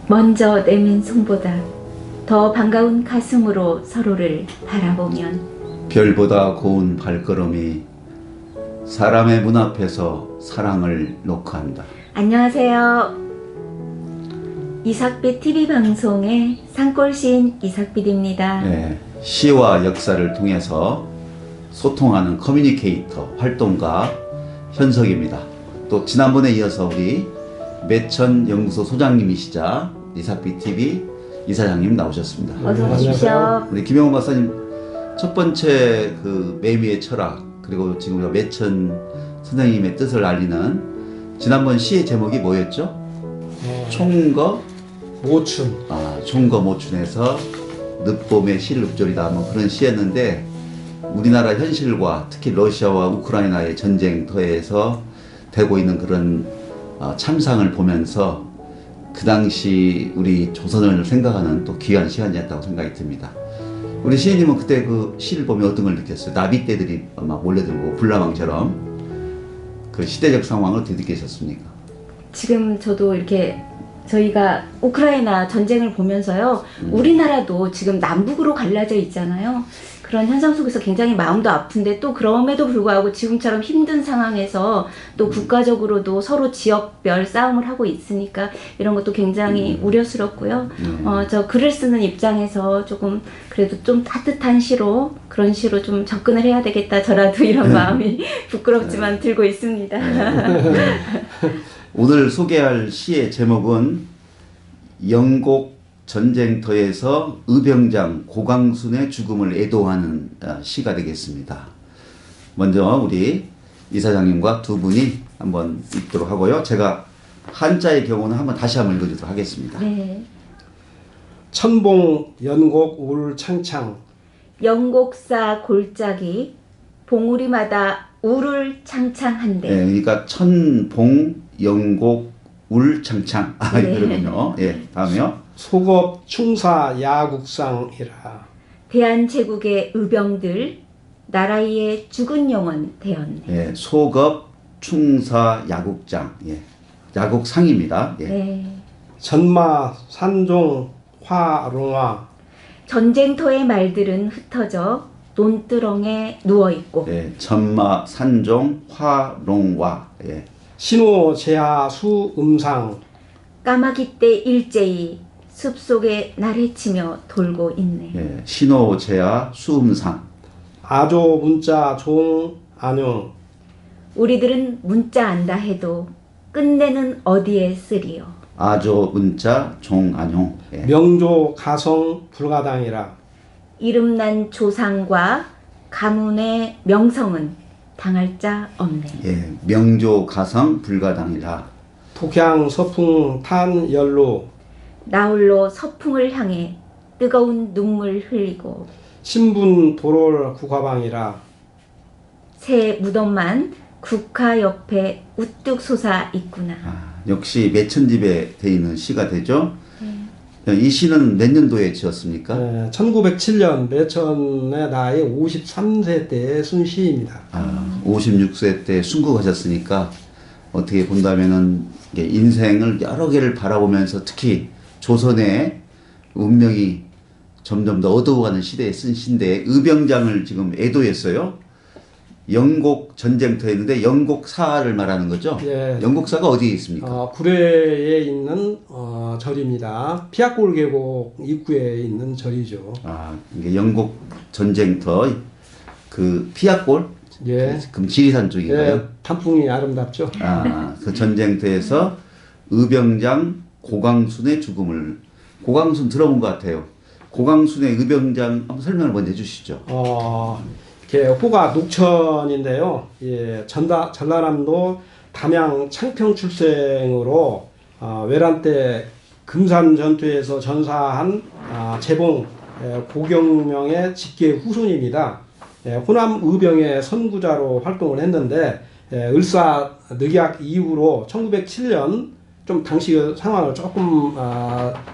먼저 내민 손보다 더 반가운 가슴으로 서로를 바라보면 별보다 고운 발걸음이 사람의 문 앞에서 사랑을 녹화한다. 안녕하세요. 이삭빛 TV 방송의 산골시인 이삭빛입니다. 네, 시와 역사를 통해서 소통하는 커뮤니케이터 활동가 현석입니다. 또 지난번에 이어서 우리 매천 연구소 소장님이시자 이삭빛 TV 이사장님 나오셨습니다. 어서 오십시오. 우리 김영훈 박사님 첫 번째 그 매미의 철학, 그리고 지금 우리가 매천 선생님의 뜻을 알리는 지난번 시의 제목이 뭐였죠? 총거 모춘. 총거 모춘에서 늦봄의 실읍절이다, 뭐 그런 시였는데, 우리나라 현실과 특히 러시아와 우크라이나의 전쟁터에서 되고 있는 그런 참상을 보면서 그 당시 우리 조선을 생각하는 또 귀한 시간이었다고 생각이 듭니다. 우리 시인님은 그때 그 시를 보면 어떤 걸 느꼈어요? 나비떼들이 막 몰려들고 불나방처럼 그 시대적 상황을 어떻게 느끼셨습니까? 지금 저도 이렇게 저희가 우크라이나 전쟁을 보면서요, 우리나라도 지금 남북으로 갈라져 있잖아요. 그런 현상 속에서 굉장히 마음도 아픈데, 또 그럼에도 불구하고 지금처럼 힘든 상황에서 또 국가적으로도 서로 지역별 싸움을 하고 있으니까 이런 것도 굉장히 우려스럽고요. 저 글을 쓰는 입장에서 조금 그래도 좀 따뜻한 시로, 그런 시로 좀 접근을 해야 되겠다, 저라도 이런 마음이 부끄럽지만 들고 있습니다. 오늘 소개할 시의 제목은 영곡 전쟁터에서 의병장 고강순의 죽음을 애도하는 시가 되겠습니다. 먼저 우리 이사장님과 두 분이 한번 읽도록 하고요. 제가 한자의 경우는 다시 한번 읽어주도록 하겠습니다. 네. 천봉 연곡 울 창창. 영곡사 골짜기 봉우리마다 울을 창창한데. 네, 그러니까 천봉 영곡 울창창. 네. 그러군요. 예, 다음에요. 소겁 충사 야국상이라. 대한제국의 의병들 나라의 죽은 영혼 되었네. 예, 소겁 충사 야국장. 예, 야국상입니다. 예. 네. 전마 산종 화롱화. 전쟁터의 말들은 흩어져 논두렁에 누워있고. 예, 천마 산종 화롱와. 예. 신호 제하 수 음상. 까마귀 때 일제히 숲속에 나래치며 돌고 있네. 예, 신호제야 수음상. 아조 문자 종 안용. 우리들은 문자 안다 해도 끝내는 어디에 쓰리요. 아조 문자 종안용. 예. 명조 가성 불가당이라. 이름난 조상과 가문의 명성은 당할 자 없네. 예, 명조 가성 불가당이라. 독향 서풍 탄 연로. 나홀로 서풍을 향해 뜨거운 눈물 흘리고 신분 도롤 국화방이라. 새 무덤만 국화 옆에 우뚝 솟아 있구나. 역시 매천집에 돼 있는 시가 되죠. 이 시는 몇 년도에 지었습니까? 1907년 매천의 나이 53세 때의 순시입니다. 56세 때 순국하셨으니까 어떻게 본다면은 인생을 여러 개를 바라보면서 특히 조선의 운명이 점점 더 어두워가는 시대에 쓴 시인데, 의병장을 지금 애도했어요. 영곡 전쟁터였는데 영곡사를 말하는 거죠? 예. 영곡사가 어디에 있습니까? 구례에 있는 절입니다. 피약골 계곡 입구에 있는 절이죠. 이게 영곡 전쟁터 그 피약골? 예. 그럼 지리산 쪽인가요? 예, 단풍이 아름답죠. 그 전쟁터에서 의병장 고강순의 죽음을, 고강순 들어본 것 같아요. 고강순의 의병장 한번 설명을 먼저 해주시죠. 이렇게 호가 녹천인데요. 예, 전라남도 담양 창평 출생으로 외란 때 금산 전투에서 전사한 재봉 고경명의 직계 후손입니다. 호남 의병의 선구자로 활동을 했는데, 을사 늑약 이후로 1907년, 좀 당시 상황을 조금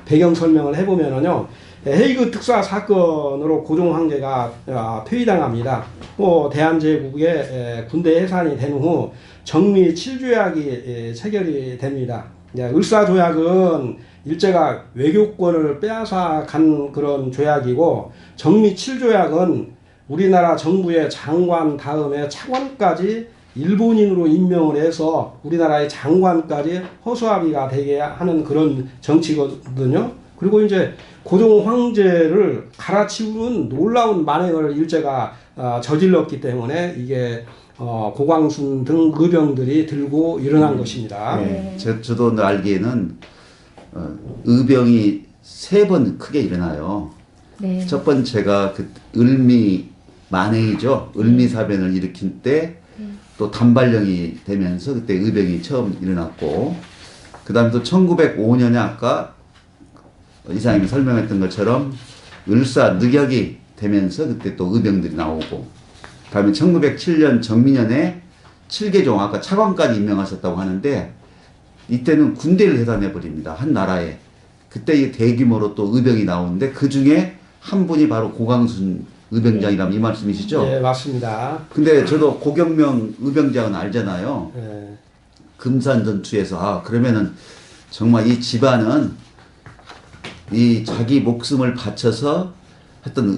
배경 설명을 해보면은요, 헤이그 특사 사건으로 고종 황제가 퇴위당합니다. 또 대한제국의 군대 해산이 된 후 정미 7조약이 체결이 됩니다. 을사조약은 일제가 외교권을 빼앗아 간 그런 조약이고, 정미 7조약은 우리나라 정부의 장관 다음에 차관까지 일본인으로 임명을 해서 우리나라의 장관까지 허수아비가 되게 하는 그런 정치거든요. 그리고 이제 고종 황제를 갈아치우는 놀라운 만행을 일제가 저질렀기 때문에 이게 고광순 등 의병들이 들고 일어난 것입니다. 네. 저도 알기에는 의병이 3번 크게 일어나요. 네. 첫 번째가 그 을미 만행이죠. 을미사변을 일으킨 때 또 단발령이 되면서 그때 의병이 처음 일어났고, 그 다음에 또 1905년에 아까 이사님이 설명했던 것처럼 을사늑약이 되면서 그때 또 의병들이 나오고, 그 다음에 1907년 정민년에 7개종 아까 차관까지 임명하셨다고 하는데, 이때는 군대를 해산해 버립니다. 한 나라에. 그때 대규모로 또 의병이 나오는데 그 중에 한 분이 바로 고광순 의병장이라면 이 말씀이시죠? 네, 맞습니다. 근데 저도 고경명 의병장은 알잖아요. 네. 금산 전투에서 그러면은 정말 이 집안은 이 자기 목숨을 바쳐서 했던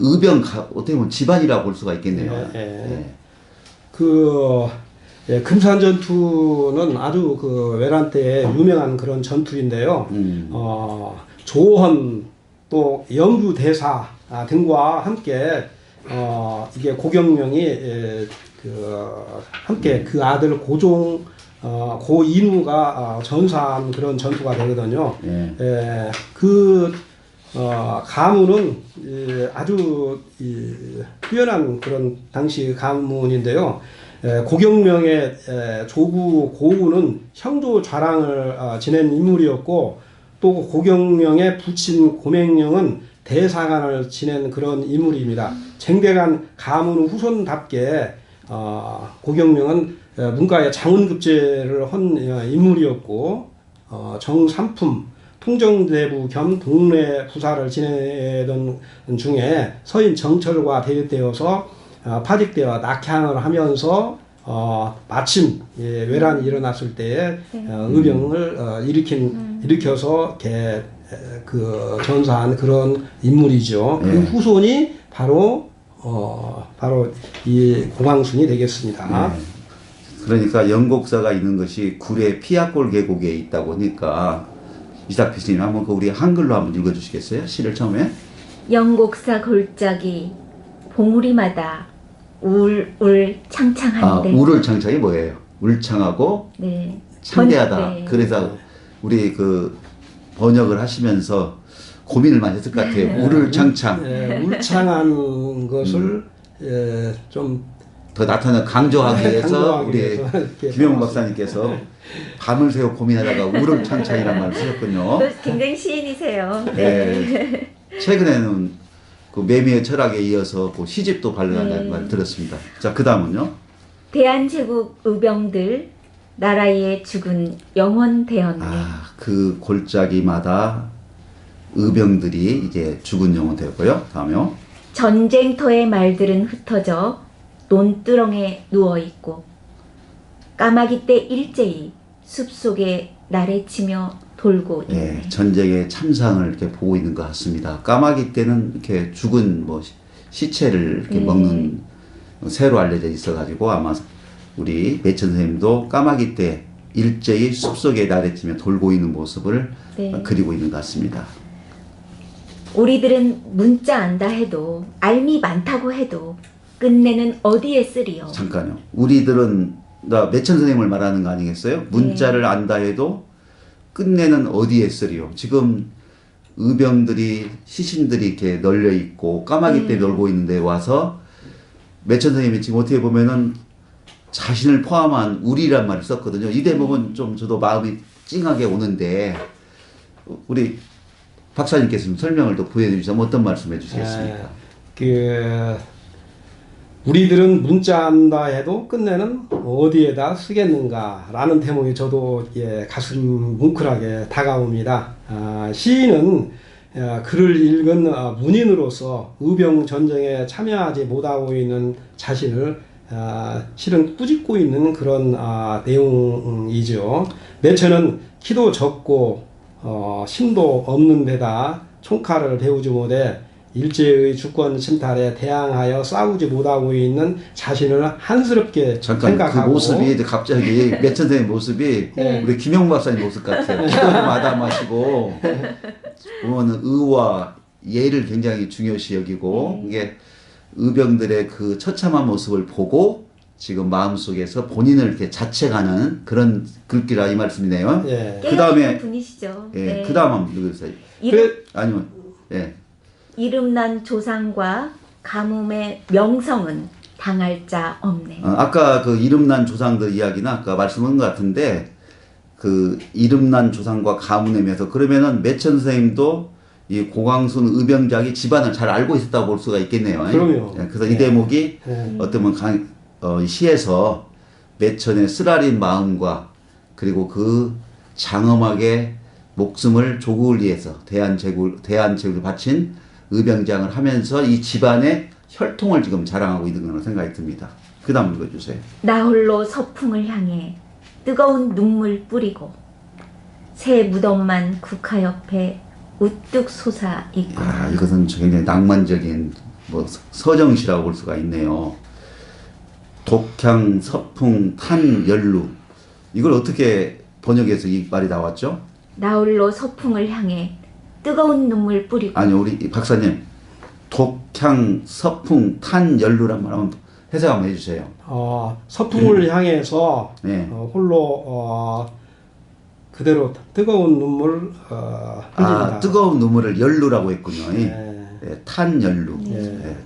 어떻게 보면 집안이라고 볼 수가 있겠네요. 네. 금산 전투는 아주 그 외란 때 유명한 그런 전투인데요. 조헌 또 영주 대사 등과 함께 이게 고경명이 함께 그 아들 고인우가 전사한 그런 전투가 되거든요. 가문은 아주 뛰어난 그런 당시 가문인데요. 고경명의 조부 고우는 형조 좌랑을 지낸 인물이었고, 또 고경명의 부친 고맹령은 대사관을 지낸 그런 인물입니다. 쟁대간 가문 후손답게 고경명은 문가의 장훈급제를 한 인물이었고, 정삼품 통정대부 겸 동래 부사를 지내던 중에 서인 정철과 대립되어서 파직되어 낙향을 하면서 마침 외란이 일어났을 때에 의병을 일으켜서 그 전사한 그런 인물이죠. 그 후손이 바로 이 고광순이 되겠습니다. 그러니까 영곡사가 있는 것이 구례 피아골 계곡에 있다고 하니까 이삭 PC님 한번 우리 한글로 한번 읽어주시겠어요? 시를 처음에. 영곡사 골짜기 봉우리마다 울울 창창한데. 울을 창창이 뭐예요? 울창하고 네. 창대하다. 네. 그래서 우리 그 번역을 하시면서 고민을 많이 했을 것 같아요. 울을 창창. 울창한 것을 좀 더 나타나 강조하기 위해서 강조하기 우리 위해서 김영훈 박사님께서 밤을 새워 고민하다가 울을 창창이라는 말을 쓰셨군요. 굉장히 시인이세요. 네. 최근에는 그 매미의 철학에 이어서 그 시집도 발간한다는 말을 들었습니다. 자, 그 다음은요. 대한제국 의병들 나라에 죽은 영원 되었네. 그 골짜기마다 의병들이 이제 죽은 영혼 되었고요. 다음에요. 전쟁터의 말들은 흩어져 논두렁에 누워있고 까마귀 때 일제히 숲속에 나래치며 돌고 있네. 전쟁의 참상을 이렇게 보고 있는 것 같습니다. 까마귀 때는 이렇게 죽은 시체를 이렇게 먹는 새로 알려져 있어가지고 아마 우리 매천 선생님도 까마귀 때 일제히 숲속에 나래치며 돌고 있는 모습을 그리고 있는 것 같습니다. 우리들은 문자 안다 해도 알미 많다고 해도 끝내는 어디에 쓰리요. 잠깐요. 우리들은 매천 선생님을 말하는 거 아니겠어요? 문자를 안다 해도 끝내는 어디에 쓰리요. 지금 의병들이 시신들이 이렇게 널려 있고 까마귀 때 놀고 있는데 와서 매천 선생님이 지금 어떻게 보면은 자신을 포함한 우리란 말을 썼거든요. 이 대목은 좀 저도 마음이 찡하게 오는데 우리 박사님께서 좀 설명을 더 보여주시면 어떤 말씀해 주시겠습니까? 우리들은 문자 안다 해도 끝내는 어디에다 쓰겠는가라는 대목이 저도 가슴 뭉클하게 다가옵니다. 시인은 글을 읽은 문인으로서 의병 전쟁에 참여하지 못하고 있는 자신을 실은 꾸짖고 있는 그런 내용이죠. 매체는 키도 적고 힘도 없는 데다 총칼을 배우지 못해 일제의 주권 침탈에 대항하여 싸우지 못하고 있는 자신을 한스럽게 잠깐 생각하고 그 모습이 갑자기 매천생의 모습이 네. 우리 김용 박사님 모습 같아요. 키도 마담하시고 보면은 의와 예를 굉장히 중요시 여기고 이게 의병들의 그 처참한 모습을 보고 지금 마음속에서 본인을 이렇게 자책하는 그런 글귀라 이 말씀이네요. 예. 그 다음에 깨어있는 분이시죠. 예, 네. 그 다음 한번 읽어주세요. 아니면 예. 이름난 조상과 가뭄의 명성은 당할 자 없네. 아까 그 이름난 조상들 이야기나 아까 말씀한 것 같은데 그 이름난 조상과 가문에 대해서 그러면은 매천 선생님도 이 고광순 의병장이 집안을 잘 알고 있었다고 볼 수가 있겠네요. 그럼요. 예, 그래서 이 대목이 어떤 보면 이 시에서 매천의 쓰라린 마음과 그리고 그 장엄하게 목숨을 조국을 위해서 대한제국을 바친 의병장을 하면서 이 집안의 혈통을 지금 자랑하고 있는 거라고 생각이 듭니다. 그 다음 읽어주세요. 나 홀로 서풍을 향해 뜨거운 눈물 뿌리고 새 무덤만 국화 옆에 우뚝 솟아 있고. 아, 이것은 굉장히 낭만적인 뭐 서정시라고 볼 수가 있네요. 독향, 서풍, 탄, 연루. 이걸 어떻게 번역해서 이 말이 나왔죠? 나 홀로 서풍을 향해 뜨거운 눈물 뿌리고. 아니 우리 박사님 독향, 서풍, 탄, 연루란 말 한번 해석 한번 해주세요. 서풍을 향해서 네. 홀로 그대로 뜨거운 눈물 흘린다. 뜨거운 눈물을 연루라고 했군요. 네. 예, 탄, 연루. 네.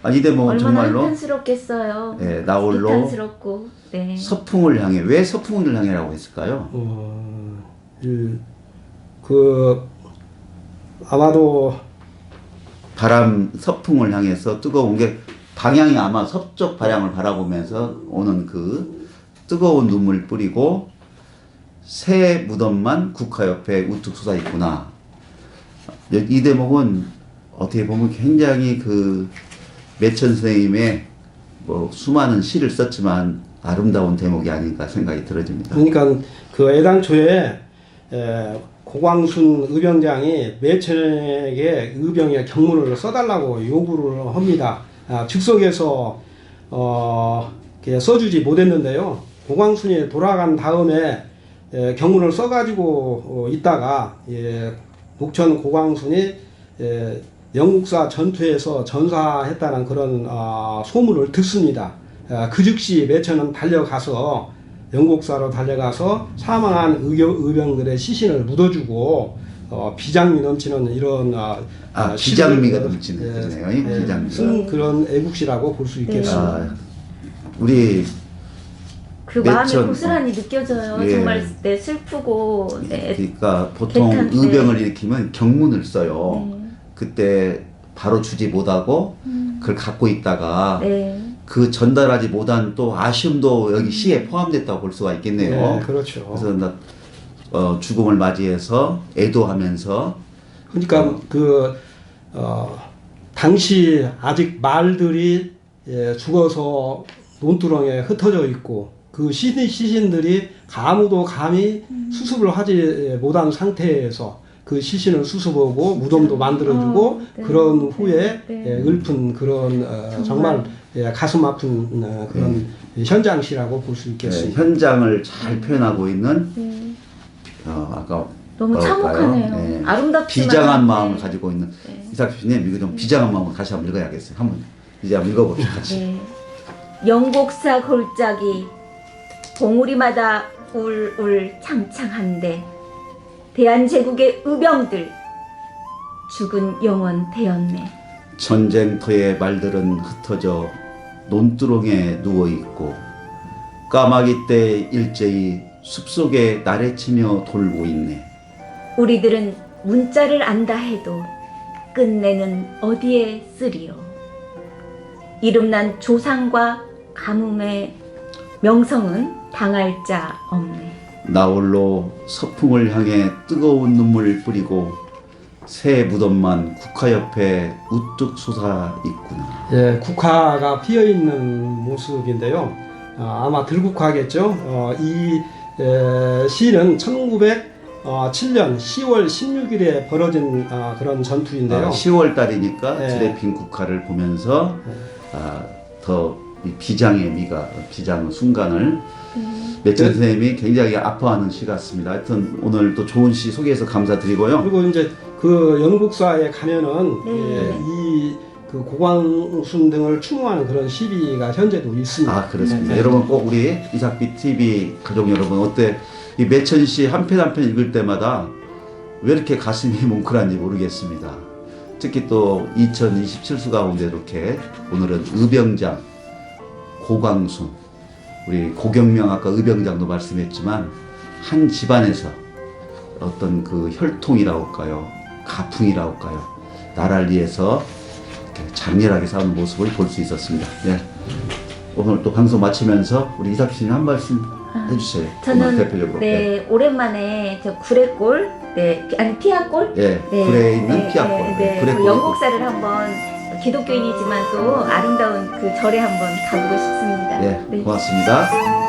예. 이 대목은 얼마나 정말로 한탄스럽겠어요. 예, 나 홀로 비탄스럽고. 네. 서풍을 향해 왜 서풍을 향해라고 했을까요? 아마도 바람 서풍을 향해서 뜨거운 게 방향이 아마 서쪽 방향을 바라보면서 오는 그 뜨거운 눈물 뿌리고 새 무덤만 국화 옆에 우뚝 솟아 있구나. 이 대목은 어떻게 보면 굉장히 그 매천 선생님의 뭐 수많은 시를 썼지만 아름다운 대목이 아닌가 생각이 들어집니다. 그러니까 그 애당초에 고광순 의병장이 매천에게 의병의 경문을 써달라고 요구를 합니다. 즉석에서 써주지 못했는데요. 고광순이 돌아간 다음에 경문을 써가지고 있다가 목천 고광순이 영국사 전투에서 전사했다는 그런 소문을 듣습니다. 그 즉시 매천은 달려가서 영국사로 달려가서 사망한 의병들의 시신을 묻어주고 비장미 넘치는 이런 비장미가 넘치는 거네요. 비장미가. 그런 애국시라고 볼 수 있겠습니다. 우리 그 마음이 매천, 고스란히 느껴져요. 예. 정말 네, 슬프고. 네. 그러니까 보통 개탄, 의병을 네. 일으키면 경문을 써요. 그때 바로 주지 못하고 그걸 갖고 있다가 네. 그 전달하지 못한 또 아쉬움도 여기 시에 포함됐다고 볼 수가 있겠네요. 네, 그렇죠. 그래서 죽음을 맞이해서 애도하면서 그러니까 당시 아직 말들이 죽어서 논두렁에 흩어져 있고 그 시신들이 아무도 감히 수습을 하지 못한 상태에서 그 시신을 수습하고 무덤도 만들어주고 네. 그런 후에 네. 읊은 그런 정말 가슴 아픈 그런 현장시라고 볼 수 있겠습니다. 현장을 잘 표현하고 있는 네. 아까 너무 뭐랄까요? 참혹하네요. 네. 아름답지만. 비장한 네. 마음을 가지고 있는 이삭 교수님 이거 좀 비장한 마음을 다시 한번 읽어야겠어요. 한번 이제 한번 읽어봅시다. 같이. 네. 영곡사 골짜기 봉우리마다 울울 창창한데 대한제국의 의병들 죽은 영혼 되었네. 전쟁터의 말들은 흩어져 논두렁에 누워있고 까마귀 때 일제히 숲속에 나래치며 돌고 있네. 우리들은 문자를 안다 해도 끝내는 어디에 쓰리요. 이름난 조상과 가뭄의 명성은 당할 자 없네. 나홀로 서풍을 향해 뜨거운 눈물을 뿌리고 새 무덤만 국화 옆에 우뚝 솟아 있구나. 예, 국화가 피어 있는 모습인데요. 아마 들국화겠죠. 이 시는 1907년 10월 16일에 벌어진 그런 전투인데요. 10월 달이니까 네. 들에 핀 국화를 보면서 더 이 비장의 미가 비장 순간을 매천 선생님이 굉장히 아파하는 시 같습니다. 하여튼 오늘 또 좋은 시 소개해서 감사드리고요. 그리고 이제 그 영국사에 가면은 네. 그 고광순 등을 추모하는 그런 시비가 현재도 있습니다. 그렇습니다. 네. 여러분 꼭 우리 이삭비 TV 가족 여러분 어때? 이 매천 시 한 편 한 편 읽을 때마다 왜 이렇게 가슴이 뭉클한지 모르겠습니다. 특히 또 2027수 가운데 이렇게 오늘은 의병장 고광순 우리 고경명 아까 의병장도 말씀했지만 한 집안에서 어떤 그 혈통이라고 할까요? 가풍이라고 할까요? 나라를 위해서 이렇게 장렬하게 싸우는 모습을 볼 수 있었습니다. 예. 오늘 또 방송 마치면서 우리 이삭 씨는 한 말씀 해주세요. 오늘 저는 대표적으로. 네, 오랜만에 저 구례골, 네, 아니 피아골, 예. 네, 굴에 있는 네, 피아골. 네, 네, 굴에 그 굴. 영국사를 한번 기독교인이지만 또 아름다운 그 절에 한번 가보고 싶습니다. 네, 고맙습니다.